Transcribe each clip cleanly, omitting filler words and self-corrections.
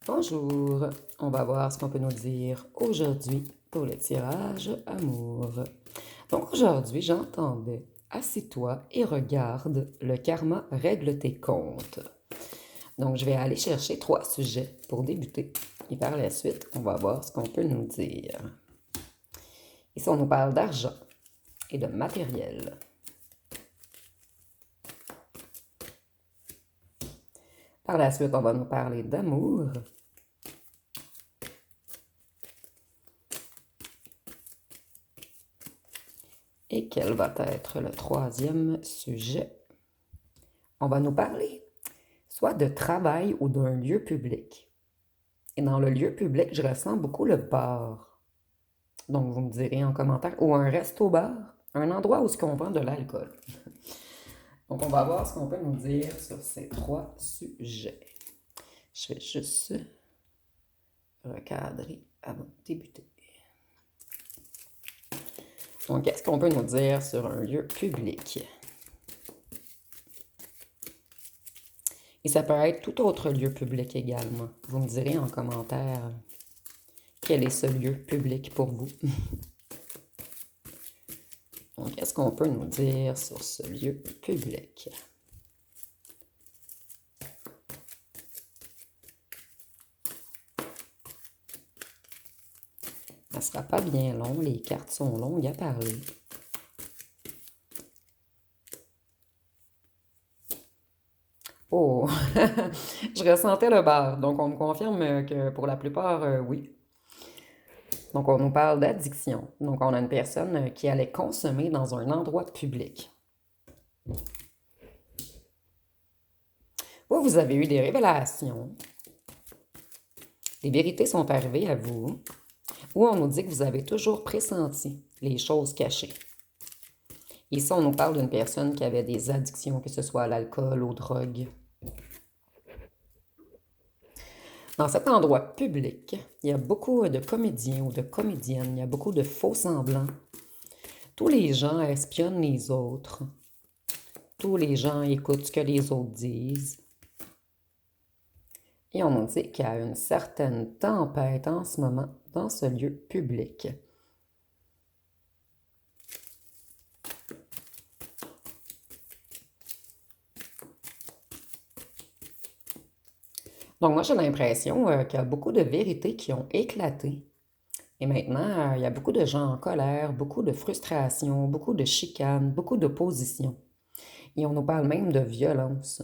Bonjour, on va voir ce qu'on peut nous dire aujourd'hui pour le tirage amour. Donc aujourd'hui, j'entendais assieds-toi et regarde, le karma règle tes comptes. Donc je vais aller chercher 3 sujets pour débuter et par la suite, on va voir ce qu'on peut nous dire. Ici, on nous parle d'argent et de matériel. Par la suite, on va nous parler d'amour. Et quel va être le troisième sujet? On va nous parler soit de travail ou d'un lieu public. Et dans le lieu public, je ressens beaucoup le bar. Donc, vous me direz en commentaire, ou un resto-bar, un endroit où on vend de l'alcool. Donc, on va voir ce qu'on peut nous dire sur ces 3 sujets. Je vais juste recadrer avant de débuter. Donc, qu'est-ce qu'on peut nous dire sur un lieu public? Et ça peut être tout autre lieu public également. Vous me direz en commentaire quel est ce lieu public pour vous. Donc, qu'est-ce qu'on peut nous dire sur ce lieu public? Ça ne sera pas bien long, les cartes sont longues à parler. Oh, je ressentais le bar, donc on me confirme que pour la plupart, oui. Donc on nous parle d'addiction. Donc on a une personne qui allait consommer dans un endroit public. Vous avez eu des révélations. Les vérités sont arrivées à vous. Ou on nous dit que vous avez toujours pressenti les choses cachées. Ici, on nous parle d'une personne qui avait des addictions, que ce soit à l'alcool, aux drogues. Dans cet endroit public, il y a beaucoup de comédiens ou de comédiennes, il y a beaucoup de faux-semblants. Tous les gens espionnent les autres. Tous les gens écoutent ce que les autres disent. Et on nous dit qu'il y a une certaine tempête en ce moment dans ce lieu public. Donc moi, j'ai l'impression qu'il y a beaucoup de vérités qui ont éclaté. Et maintenant, il y a beaucoup de gens en colère, beaucoup de frustration, beaucoup de chicanes, beaucoup d'opposition. Et on nous parle même de violence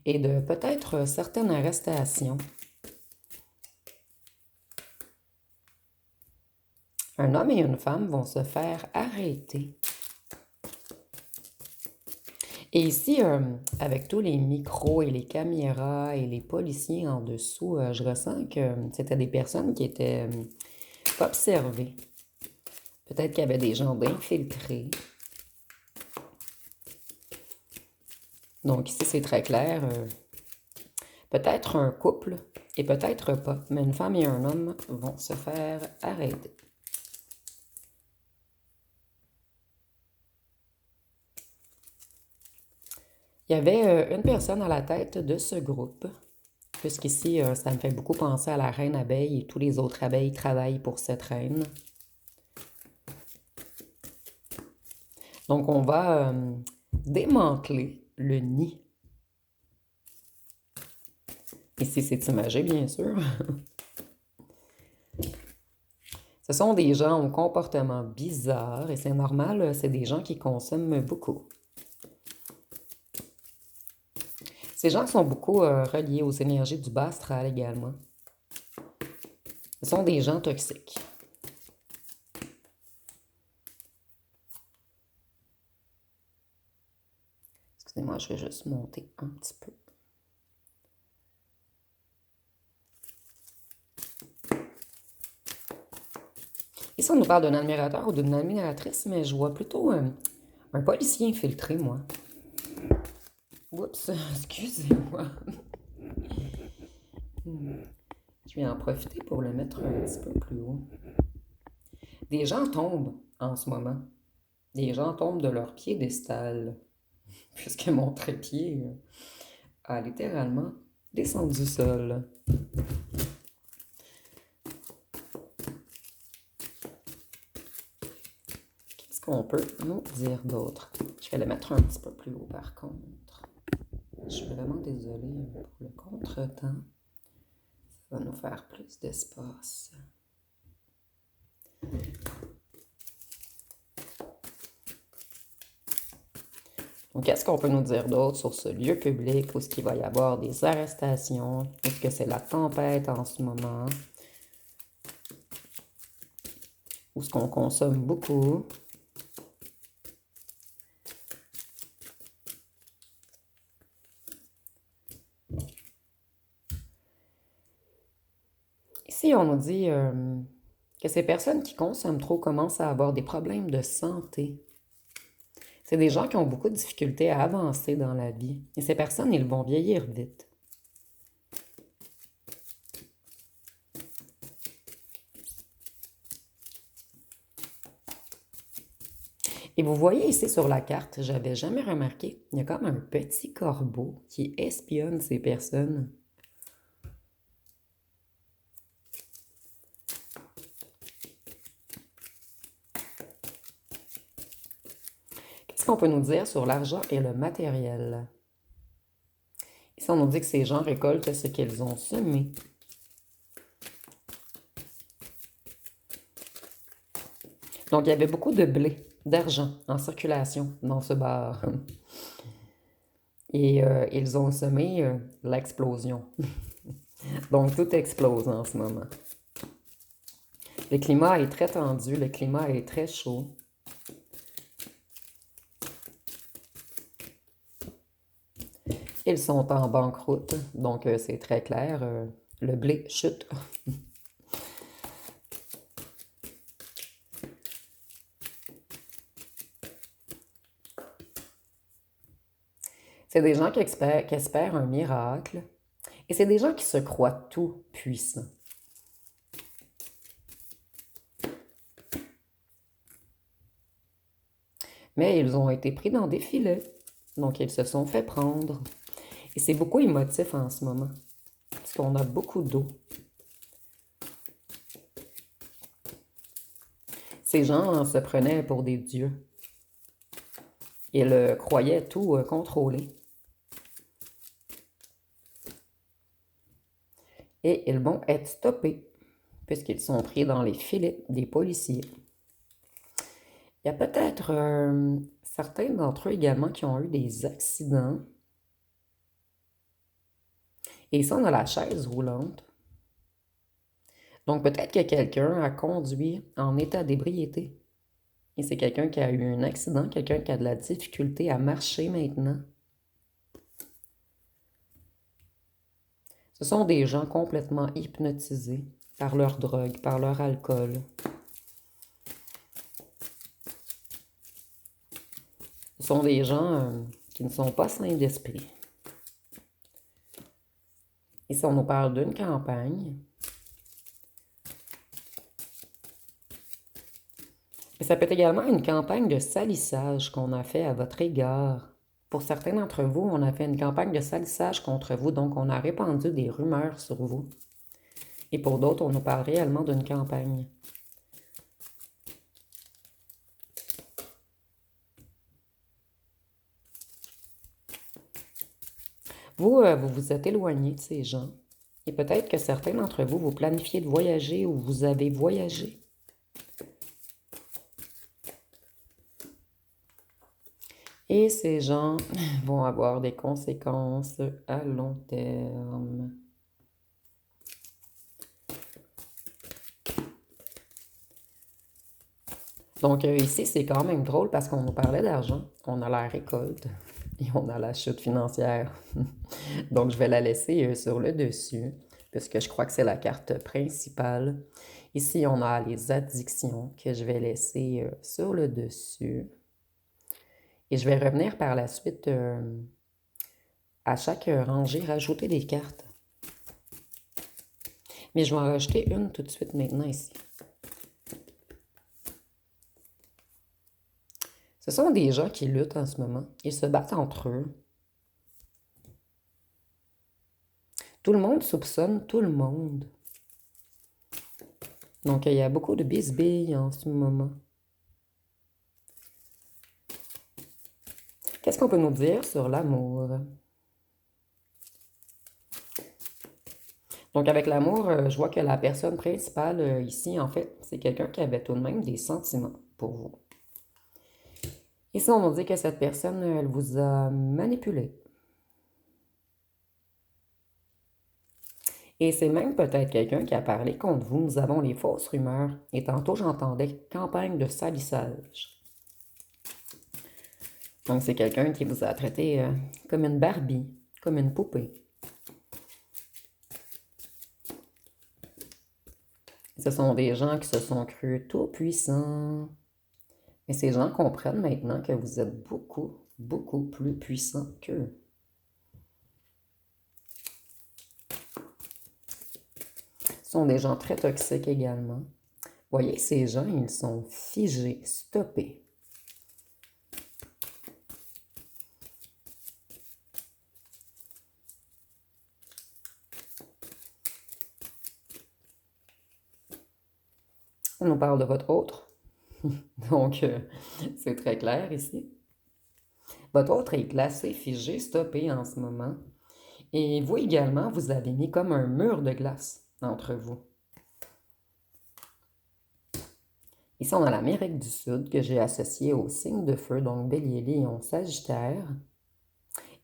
et de peut-être certaines arrestations. Un homme et une femme vont se faire arrêter. Et ici, avec tous les micros et les caméras et les policiers en dessous, je ressens que c'était des personnes qui étaient observées. Peut-être qu'il y avait des gens d'infiltrés. Donc ici, c'est très clair. Peut-être un couple et peut-être pas, mais une femme et un homme vont se faire arrêter. Il y avait une personne à la tête de ce groupe, puisqu'ici, ça me fait beaucoup penser à la reine abeille et tous les autres abeilles travaillent pour cette reine. Donc, on va démanteler le nid. Ici, c'est imagé, bien sûr. Ce sont des gens au comportement bizarre et c'est normal, c'est des gens qui consomment beaucoup. Ces gens sont beaucoup reliés aux énergies du bas astral également. Ce sont des gens toxiques. Excusez-moi, je vais juste monter un petit peu. Ici, on nous parle d'un admirateur ou d'une admiratrice, mais je vois plutôt un policier infiltré, moi. Oups, excusez-moi. Je vais en profiter pour le mettre un petit peu plus haut. Des gens tombent en ce moment. Des gens tombent de leur piédestal, puisque mon trépied a littéralement descendu du sol. qu'on peut nous dire d'autre? Je vais le mettre un petit peu plus haut par contre. Je suis vraiment désolée pour le contretemps. Ça va nous faire plus d'espace. Donc, qu'est-ce qu'on peut nous dire d'autre sur ce lieu public où il va y avoir des arrestations? Est-ce que c'est la tempête en ce moment? Où est-ce qu'on consomme beaucoup? Ici, on nous dit que ces personnes qui consomment trop commencent à avoir des problèmes de santé. C'est des gens qui ont beaucoup de difficultés à avancer dans la vie. Et ces personnes, ils vont vieillir vite. Et vous voyez ici sur la carte, j'avais jamais remarqué, il y a comme un petit corbeau qui espionne ces personnes. Qu'est-ce qu'on peut nous dire sur l'argent et le matériel? Ici, on nous dit que ces gens récoltent ce qu'ils ont semé. Donc, il y avait beaucoup de blé, d'argent en circulation dans ce bar. Et ils ont semé l'explosion. Donc, tout explose en ce moment. Le climat est très tendu, le climat est très chaud. Ils sont en banqueroute, donc c'est très clair. Le blé chute. C'est des gens qui espèrent un miracle. Et c'est des gens qui se croient tout puissants. Mais ils ont été pris dans des filets. Donc ils se sont fait prendre. Et c'est beaucoup émotif en ce moment. Parce qu'on a beaucoup d'eau. Ces gens se prenaient pour des dieux. Ils croyaient tout contrôler. Et ils vont être stoppés, puisqu'ils sont pris dans les filets des policiers. Il y a peut-être certains d'entre eux également qui ont eu des accidents. Et ici, on a la chaise roulante. Donc, peut-être que quelqu'un a conduit en état d'ébriété. Et c'est quelqu'un qui a eu un accident, quelqu'un qui a de la difficulté à marcher maintenant. Ce sont des gens complètement hypnotisés par leur drogue, par leur alcool. Ce sont des gens qui ne sont pas sains d'esprit. Ici, on nous parle d'une campagne. Et ça peut être également une campagne de salissage qu'on a fait à votre égard. Pour certains d'entre vous, on a fait une campagne de salissage contre vous, donc on a répandu des rumeurs sur vous. Et pour d'autres, on nous parle réellement d'une campagne. Vous, vous vous êtes éloigné de ces gens. Et peut-être que certains d'entre vous, vous planifiez de voyager ou vous avez voyagé. Et ces gens vont avoir des conséquences à long terme. Donc ici, c'est quand même drôle parce qu'on nous parlait d'argent. On a la récolte et on a la chute financière. Donc je vais la laisser sur le dessus puisque je crois que c'est la carte principale. Ici, on a les addictions que je vais laisser sur le dessus. Et je vais revenir par la suite à chaque rangée, rajouter des cartes. Mais je vais en rajouter une tout de suite maintenant ici. Ce sont des gens qui luttent en ce moment. Ils se battent entre eux. Tout le monde soupçonne tout le monde. Donc, il y a beaucoup de bisbilles en ce moment. Qu'est-ce qu'on peut nous dire sur l'amour? Donc, avec l'amour, je vois que la personne principale ici, en fait, c'est quelqu'un qui avait tout de même des sentiments pour vous. Ici, on nous dit que cette personne, elle vous a manipulé. Et c'est même peut-être quelqu'un qui a parlé contre vous. Nous avons les fausses rumeurs. Et tantôt, j'entendais campagne de salissage. Donc, c'est quelqu'un qui vous a traité comme une Barbie, comme une poupée. Ce sont des gens qui se sont crus tout puissants. Et ces gens comprennent maintenant que vous êtes beaucoup, beaucoup plus puissant qu'eux. Ce sont des gens très toxiques également. Voyez, ces gens, ils sont figés, stoppés. On nous parle de votre autre. Donc, c'est très clair ici. Votre autre est glacé, figé, stoppé en ce moment. Et vous également, vous avez mis comme un mur de glace entre vous. Ici, on a l'Amérique du Sud que j'ai associé au signe de feu, donc Bélier, Lion, Sagittaire.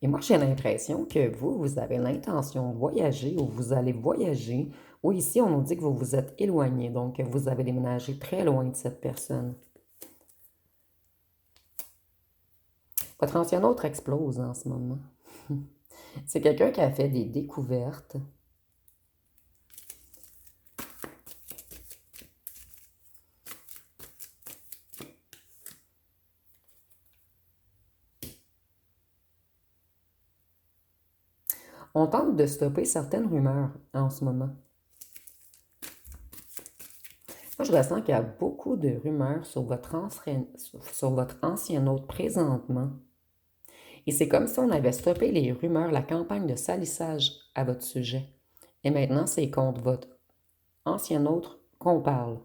Et moi, j'ai l'impression que vous avez l'intention de voyager ou vous allez voyager. Ou ici, on nous dit que vous vous êtes éloigné, donc que vous avez déménagé très loin de cette personne. Votre ancien autre explose en ce moment. C'est quelqu'un qui a fait des découvertes. On tente de stopper certaines rumeurs en ce moment. Moi, je ressens qu'il y a beaucoup de rumeurs sur votre ancien hôte présentement. Et c'est comme si on avait stoppé les rumeurs, la campagne de salissage à votre sujet. Et maintenant, c'est contre votre ancien hôte qu'on parle.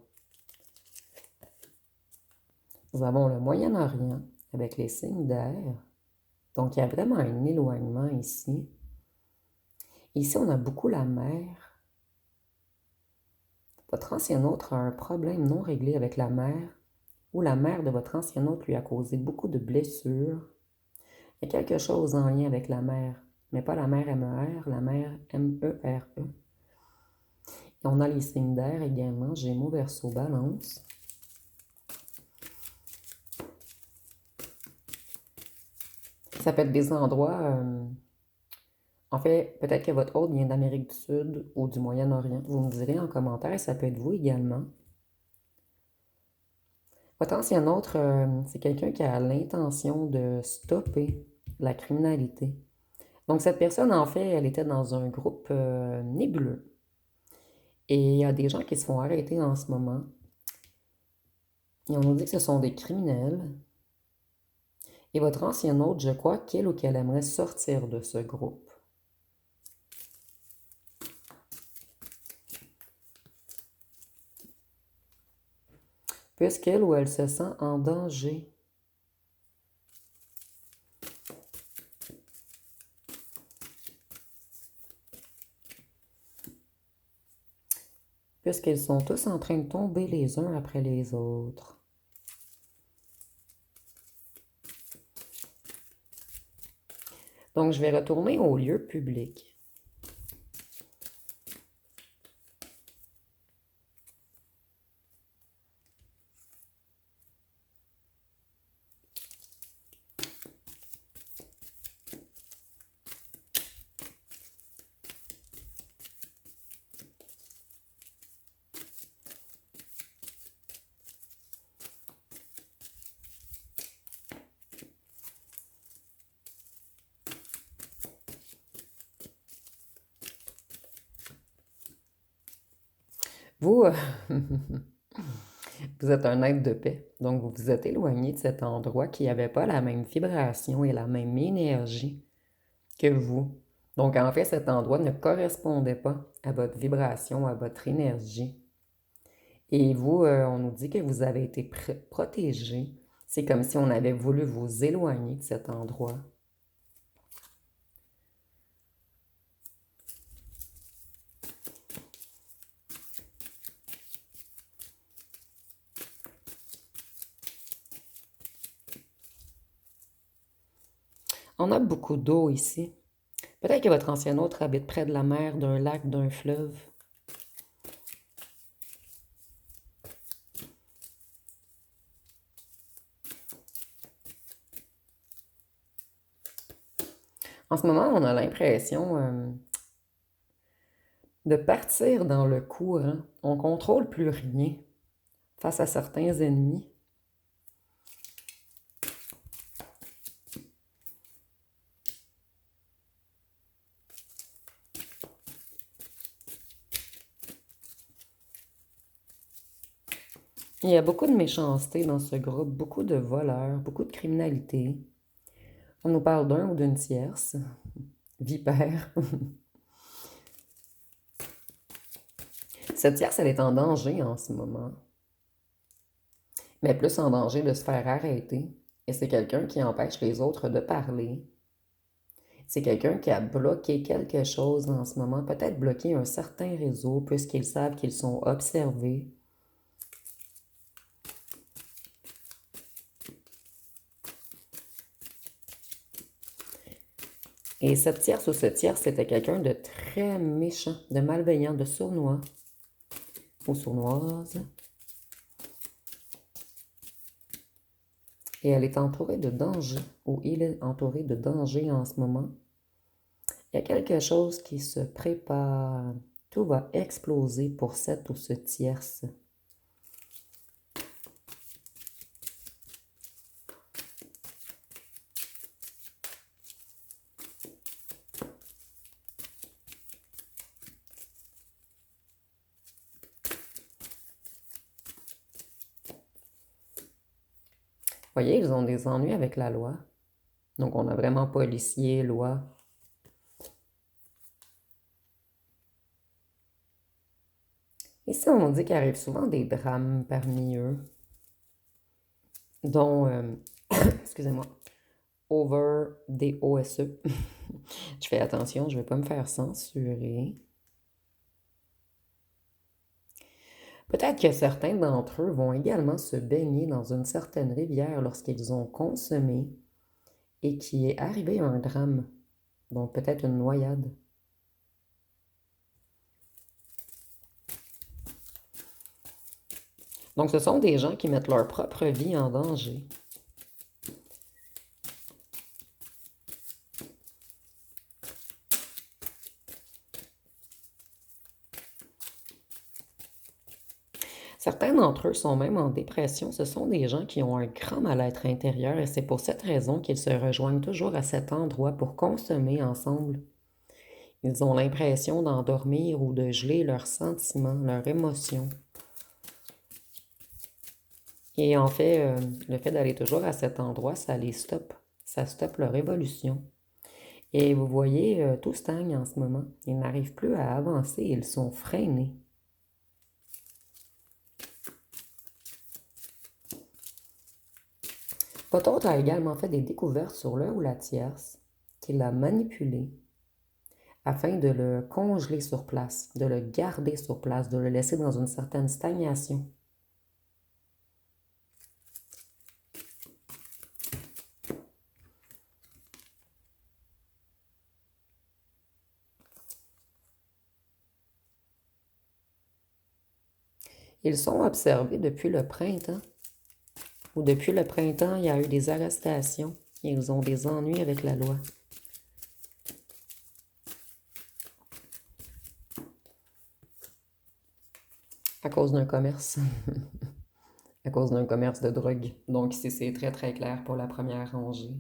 Nous avons le Moyen-Orient avec les signes d'air. Donc, il y a vraiment un éloignement ici. Ici, on a beaucoup la mer. Votre ancien hôte a un problème non réglé avec la mer, ou la mère de votre ancien hôte lui a causé beaucoup de blessures. Il y a quelque chose en lien avec la mer, mais pas la mer M-E-R, la mer M-E-R-E. Et on a les signes d'air également, Gémeaux, Verseau, Balance. Ça peut être des endroits... en fait, peut-être que votre hôte vient d'Amérique du Sud ou du Moyen-Orient. Vous me direz en commentaire, ça peut être vous également. Votre ancien autre, c'est quelqu'un qui a l'intention de stopper la criminalité. Donc, cette personne, en fait, elle était dans un groupe nébuleux. Et il y a des gens qui se font arrêter en ce moment. Et on nous dit que ce sont des criminels. Et votre ancien hôte, je crois qu'il ou qu'elle aimerait sortir de ce groupe. Puisqu'elle ou elle se sent en danger. Puisqu'ils sont tous en train de tomber les uns après les autres. Donc, je vais retourner au lieu public. Vous, vous êtes un être de paix. Donc, vous vous êtes éloigné de cet endroit qui n'avait pas la même vibration et la même énergie que vous. Donc, en fait, cet endroit ne correspondait pas à votre vibration, à votre énergie. Et vous, on nous dit que vous avez été protégé C'est comme si on avait voulu vous éloigner de cet endroit. On a beaucoup d'eau ici. Peut-être que votre ancien autre habite près de la mer, d'un lac, d'un fleuve. En ce moment, on a l'impression de partir dans le courant. On contrôle plus rien face à certains ennemis. Il y a beaucoup de méchanceté dans ce groupe, beaucoup de voleurs, beaucoup de criminalité. On nous parle d'un ou d'une tierce, vipère. Cette tierce, elle est en danger en ce moment, mais plus en danger de se faire arrêter. Et c'est quelqu'un qui empêche les autres de parler. C'est quelqu'un qui a bloqué quelque chose en ce moment, peut-être bloqué un certain réseau, puisqu'ils savent qu'ils sont observés. Et cette tierce ou ce tiers, c'était quelqu'un de très méchant, de malveillant, de sournois ou sournoise. Et elle est entourée de danger, ou il est entouré de danger en ce moment. Il y a quelque chose qui se prépare. Tout va exploser pour cette ou ce tierce. Vous voyez, ils ont des ennuis avec la loi. Donc, on a vraiment policier, loi. Ici, on nous dit qu'il arrive souvent des drames parmi eux, dont, excusez-moi, over des OSE. Je fais attention, je ne vais pas me faire censurer. Peut-être que certains d'entre eux vont également se baigner dans une certaine rivière lorsqu'ils ont consommé et qui est arrivé un drame, donc peut-être une noyade. Donc ce sont des gens qui mettent leur propre vie en danger. Certains d'entre eux sont même en dépression. Ce sont des gens qui ont un grand mal-être intérieur et c'est pour cette raison qu'ils se rejoignent toujours à cet endroit pour consommer ensemble. Ils ont l'impression d'endormir ou de geler leurs sentiments, leurs émotions. Et en fait, le fait d'aller toujours à cet endroit, ça les stoppe. Ça stoppe leur évolution. Et vous voyez, tout stagne en ce moment. Ils n'arrivent plus à avancer, ils sont freinés. Votre autre a également fait des découvertes sur le ou la tierce, qu'il a manipulé afin de le congeler sur place, de le garder sur place, de le laisser dans une certaine stagnation. Ils sont observés depuis le printemps. Ou depuis le printemps, il y a eu des arrestations. Ils ont des ennuis avec la loi. À cause d'un commerce. À cause d'un commerce de drogue. Donc ici, c'est très très clair pour la première rangée.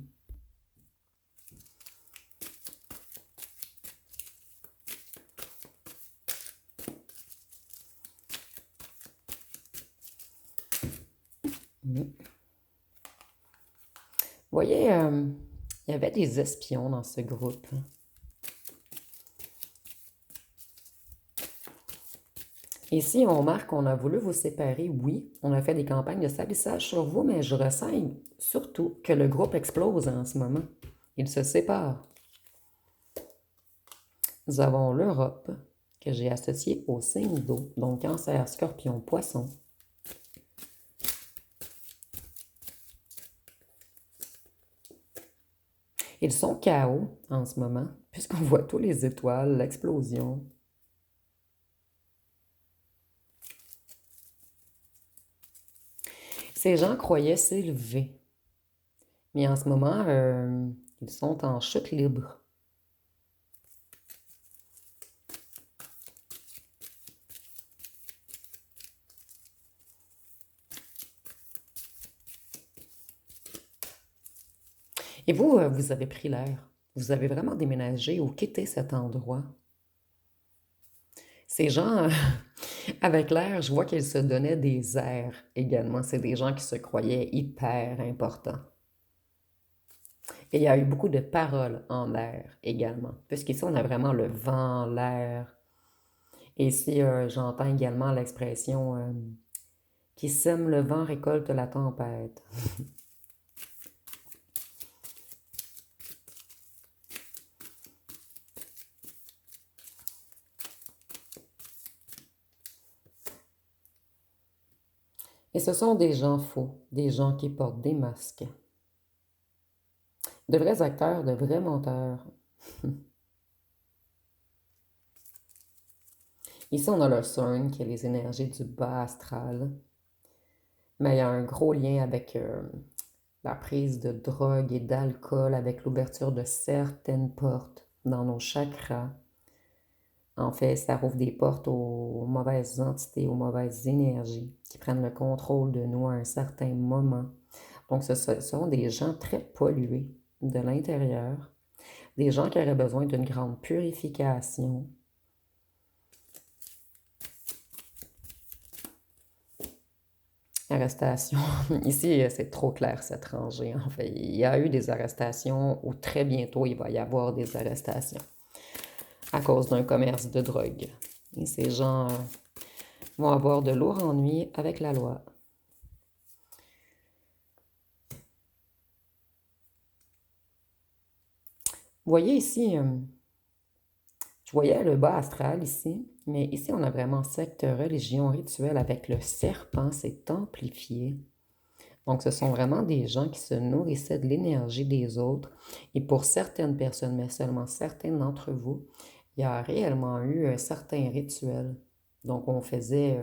Vous voyez, il y avait des espions dans ce groupe. Ici, on marque qu'on a voulu vous séparer, oui. On a fait des campagnes de salissage sur vous, mais je ressens surtout que le groupe explose en ce moment. Il se sépare. Nous avons l'Europe, que j'ai associée au signe d'eau, donc Cancer, Scorpion, Poisson. Ils sont chaos en ce moment, puisqu'on voit tous les étoiles, l'explosion. Ces gens croyaient s'élever, mais en ce moment, ils sont en chute libre. Et vous, vous avez pris l'air. Vous avez vraiment déménagé ou quitté cet endroit. Ces gens, avec l'air, je vois qu'ils se donnaient des airs également. C'est des gens qui se croyaient hyper importants. Et il y a eu beaucoup de paroles en l'air également. Puisqu'ici, on a vraiment le vent, l'air. Et ici, j'entends également l'expression qui sème le vent récolte la tempête. Et ce sont des gens faux, des gens qui portent des masques. De vrais acteurs, de vrais menteurs. Ici, on a le Sun, qui est les énergies du bas astral. Mais il y a un gros lien avec la prise de drogue et d'alcool, avec l'ouverture de certaines portes dans nos chakras. En fait, ça rouvre des portes aux mauvaises entités, aux mauvaises énergies qui prennent le contrôle de nous à un certain moment. Donc, ce sont des gens très pollués de l'intérieur, des gens qui auraient besoin d'une grande purification. Arrestation. Ici, c'est trop clair, cette rangée. En fait, il y a eu des arrestations ou très bientôt, il va y avoir des arrestations à cause d'un commerce de drogue. Et ces gens vont avoir de lourds ennuis avec la loi. Vous voyez ici, je voyais le bas astral ici, mais ici on a vraiment secte, religion, rituel avec le serpent, c'est amplifié. Donc ce sont vraiment des gens qui se nourrissaient de l'énergie des autres. Et pour certaines personnes, mais seulement certaines d'entre vous, il y a réellement eu un certain rituel. Donc on faisait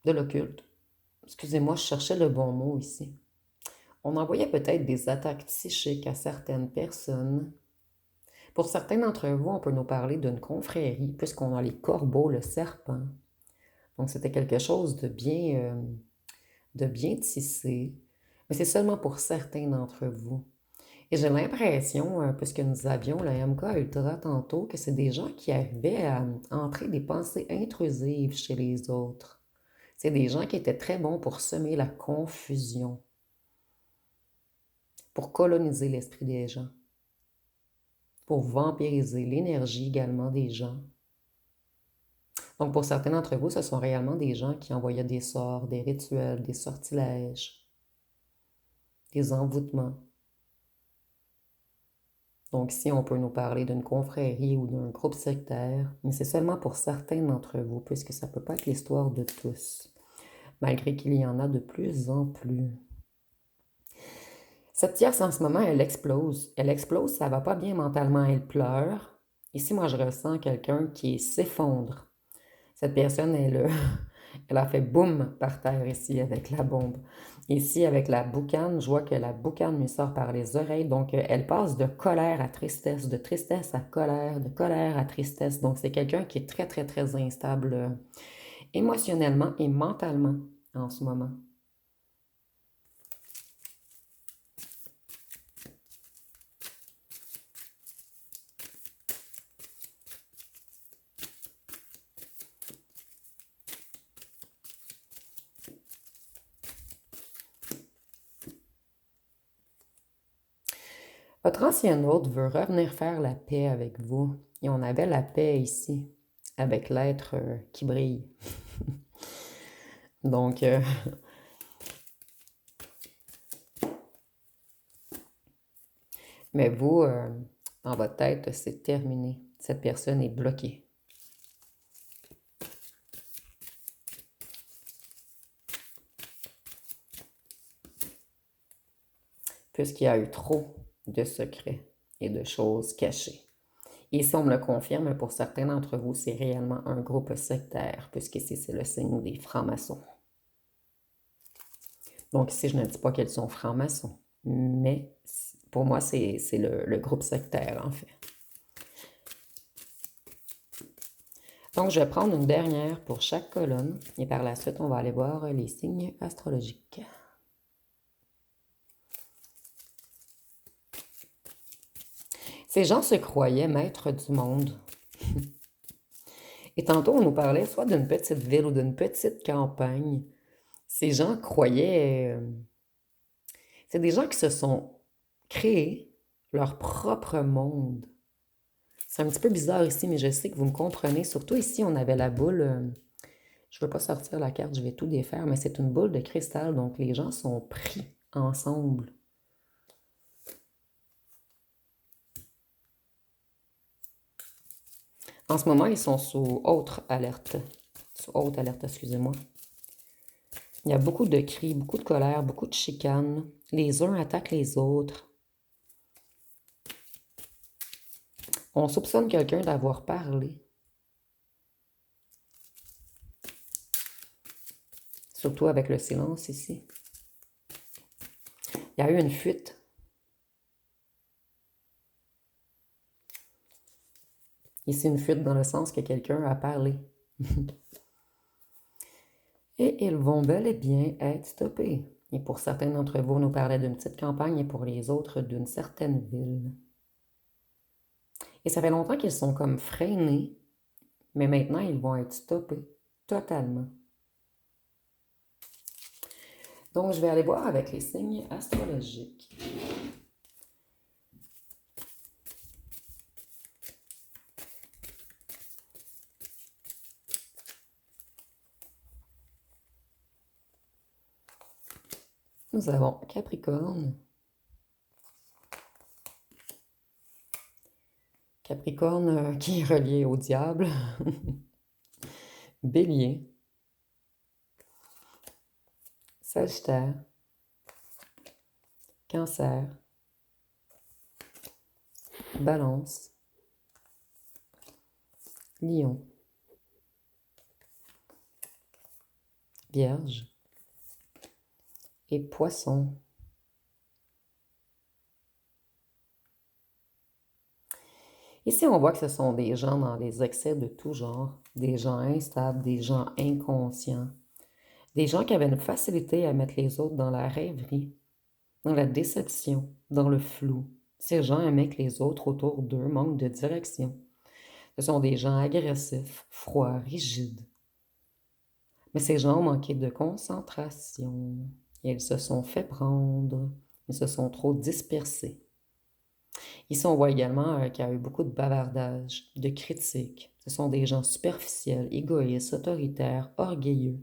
de l'occulte. Excusez-moi, je cherchais le bon mot ici. On envoyait peut-être des attaques psychiques à certaines personnes. Pour certains d'entre vous, on peut nous parler d'une confrérie, puisqu'on a les corbeaux, le serpent. Donc c'était quelque chose de bien tissé. Mais c'est seulement pour certains d'entre vous. Et j'ai l'impression, puisque nous avions le MK Ultra tantôt, que c'est des gens qui arrivaient à entrer des pensées intrusives chez les autres. C'est des gens qui étaient très bons pour semer la confusion, pour coloniser l'esprit des gens, pour vampiriser l'énergie également des gens. Donc pour certains d'entre vous, ce sont réellement des gens qui envoyaient des sorts, des rituels, des sortilèges, des envoûtements. Donc ici, on peut nous parler d'une confrérie ou d'un groupe sectaire, mais c'est seulement pour certains d'entre vous, puisque ça ne peut pas être l'histoire de tous, malgré qu'il y en a de plus en plus. Cette tierce, en ce moment, elle explose. Elle explose, ça va pas bien mentalement, elle pleure. Ici, moi, je ressens quelqu'un qui s'effondre. Cette personne, elle a fait boum par terre ici avec la bombe. Ici, avec la boucane, je vois que la boucane lui sort par les oreilles. Donc, elle passe de colère à tristesse, de tristesse à colère, de colère à tristesse. Donc, c'est quelqu'un qui est très, très, très instable émotionnellement et mentalement en ce moment. Votre ancien hôte veut revenir faire la paix avec vous. Et on avait la paix ici, avec l'être qui brille. Donc, mais vous, dans votre tête, c'est terminé. Cette personne est bloquée. Puisqu'il y a eu trop de secrets et de choses cachées. Et si on me le confirme, pour certains d'entre vous, c'est réellement un groupe sectaire, puisque ici, c'est le signe des francs-maçons. Donc ici, je ne dis pas qu'ils sont francs-maçons, mais pour moi, c'est le groupe sectaire, en fait. Donc, je vais prendre une dernière pour chaque colonne, et par la suite, on va aller voir les signes astrologiques. Ces gens se croyaient maîtres du monde. Et tantôt, on nous parlait soit d'une petite ville ou d'une petite campagne. Ces gens croyaient... c'est des gens qui se sont créés leur propre monde. C'est un petit peu bizarre ici, mais je sais que vous me comprenez. Surtout ici, on avait la boule. Je ne veux pas sortir la carte, je vais tout défaire, mais c'est une boule de cristal, donc les gens sont pris ensemble. En ce moment, ils sont sous haute alerte. Sous haute alerte, excusez-moi. Il y a beaucoup de cris, beaucoup de colère, beaucoup de chicanes. Les uns attaquent les autres. On soupçonne quelqu'un d'avoir parlé. Surtout avec le silence ici. Il y a eu une fuite. Ici, une fuite dans le sens que quelqu'un a parlé. Et ils vont bel et bien être stoppés. Et pour certains d'entre vous, on nous parlait d'une petite campagne et pour les autres, d'une certaine ville. Et ça fait longtemps qu'ils sont comme freinés, mais maintenant, ils vont être stoppés totalement. Donc, je vais aller voir avec les signes astrologiques. Nous avons Capricorne. Capricorne qui est relié au diable. Bélier. Sagittaire. Cancer. Balance. Lion. Vierge. Et Poisson. Ici, on voit que ce sont des gens dans les excès de tout genre, des gens instables, des gens inconscients, des gens qui avaient une facilité à mettre les autres dans la rêverie, dans la déception, dans le flou. Ces gens aimaient que les autres autour d'eux manquent de direction. Ce sont des gens agressifs, froids, rigides. Mais ces gens ont manqué de concentration. Et ils se sont fait prendre. Ils se sont trop dispersés. Ici, on voit également qu'il y a eu beaucoup de bavardage, de critiques. Ce sont des gens superficiels, égoïstes, autoritaires, orgueilleux.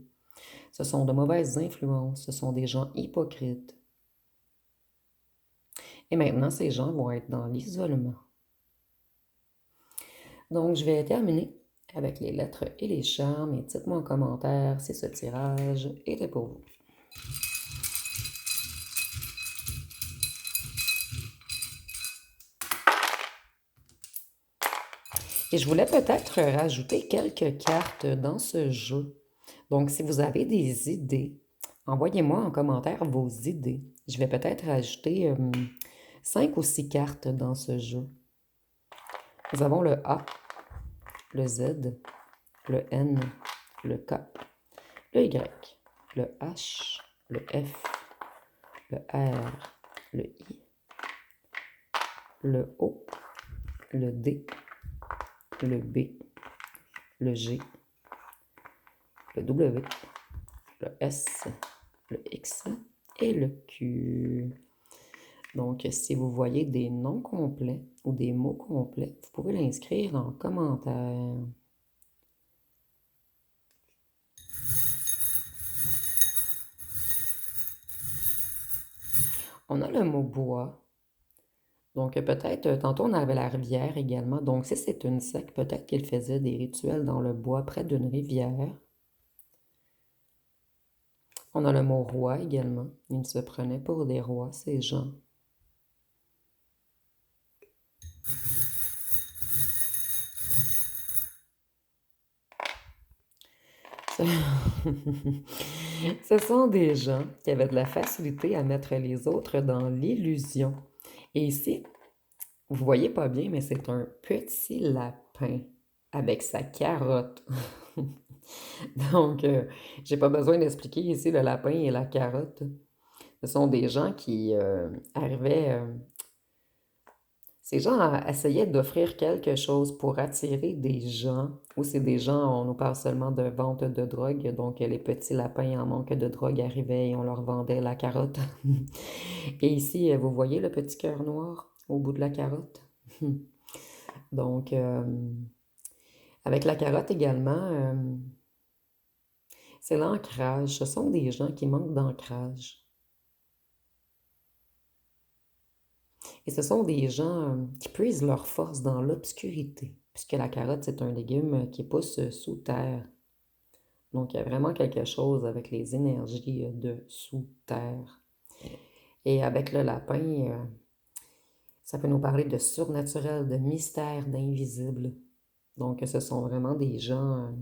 Ce sont de mauvaises influences. Ce sont des gens hypocrites. Et maintenant, ces gens vont être dans l'isolement. Donc, je vais terminer avec les lettres et les charmes. Et dites-moi en commentaire si ce tirage était pour vous. Et je voulais peut-être rajouter quelques cartes dans ce jeu. Donc, si vous avez des idées, envoyez-moi en commentaire vos idées. Je vais peut-être rajouter 5 ou 6 cartes dans ce jeu. Nous avons le A, le Z, le N, le K, le Y, le H, le F, le R, le I, le O, le D, le B, le G, le W, le S, le X et le Q. Donc, si vous voyez des noms complets ou des mots complets, vous pouvez l'inscrire dans le commentaire. On a le mot bois. Donc, peut-être, tantôt on avait la rivière également. Donc, si c'est une secte, peut-être qu'ils faisaient des rituels dans le bois près d'une rivière. On a le mot roi également. Ils se prenaient pour des rois, ces gens. Ce sont des gens qui avaient de la facilité à mettre les autres dans l'illusion. Et ici, vous voyez pas bien, mais c'est un petit lapin avec sa carotte. Donc, j'ai pas besoin d'expliquer ici le lapin et la carotte. Ce sont des gens qui arrivaient. Ces gens essayaient d'offrir quelque chose pour attirer des gens. Ou c'est des gens, on nous parle seulement de vente de drogue. Donc, les petits lapins en manque de drogue arrivaient et on leur vendait la carotte. Et ici, vous voyez le petit cœur noir au bout de la carotte? Donc, avec la carotte également, c'est l'ancrage. Ce sont des gens qui manquent d'ancrage. Et ce sont des gens qui puisent leur force dans l'obscurité, puisque la carotte, c'est un légume qui pousse sous terre. Donc, il y a vraiment quelque chose avec les énergies de sous terre. Et avec le lapin, ça peut nous parler de surnaturel, de mystère, d'invisible. Donc, ce sont vraiment des gens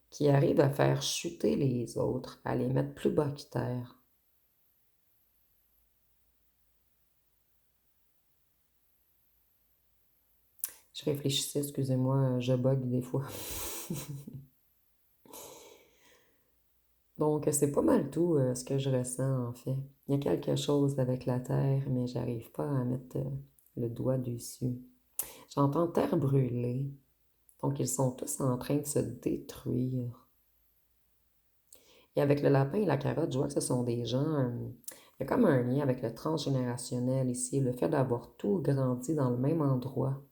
qui arrivent à faire chuter les autres, à les mettre plus bas que terre. Je réfléchissais, excusez-moi, je bug des fois. Donc, c'est pas mal tout ce que je ressens en fait. Il y a quelque chose avec la terre, mais j'arrive pas à mettre le doigt dessus. J'entends terre brûlée. Donc, ils sont tous en train de se détruire. Et avec le lapin et la carotte, je vois que ce sont des gens. Il y a comme un lien avec le transgénérationnel ici, le fait d'avoir tout grandi dans le même endroit.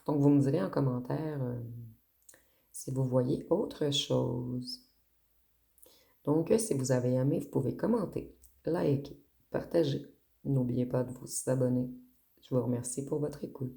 Donc, vous me direz en commentaire si vous voyez autre chose. Donc, si vous avez aimé, vous pouvez commenter, liker, partager. N'oubliez pas de vous abonner. Je vous remercie pour votre écoute.